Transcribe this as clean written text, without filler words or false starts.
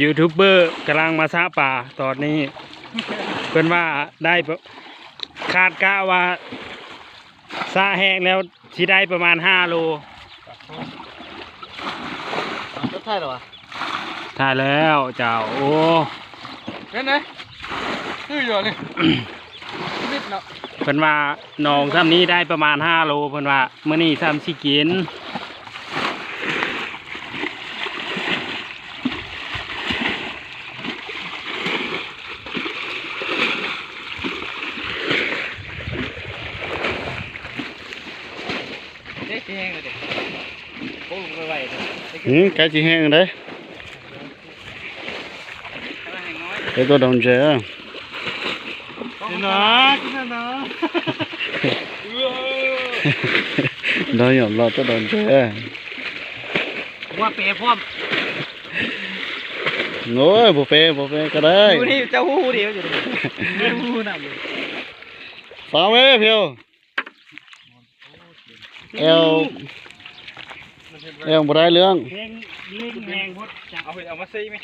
ยูทูบเบอร์กำลังมาซาป่าตอนนี้เพิ่นว่าได้คาดกะว่าซาแห้งแล้วที่ได้ประมาณ5 โลถ่ายหรอถ่ายแล้วเจ้าโอ้นั่นไงคืออยู่นี่นิดเนาะเพิ่นว่าหนองซ้ำนี้ได้ประมาณ5 โลเพิ่นว่ามื้อนี้ซ้ำสิกินแห้งเลยเด็กโอ้ลงไปไหวไก่จีแห้งเลยไก่ตัวดำเจ้าได้หยอดรอตัวดำเจ้าว่าเปย์พร้อมโอ้ยบุเป้ก็ได้ดูนี่เจ้าหูเดียวอยู่ดิหูหนักเลยฟังไว้เพียวเอวบ่ได้เรื่องแห้งพุทธเอามาซีไหม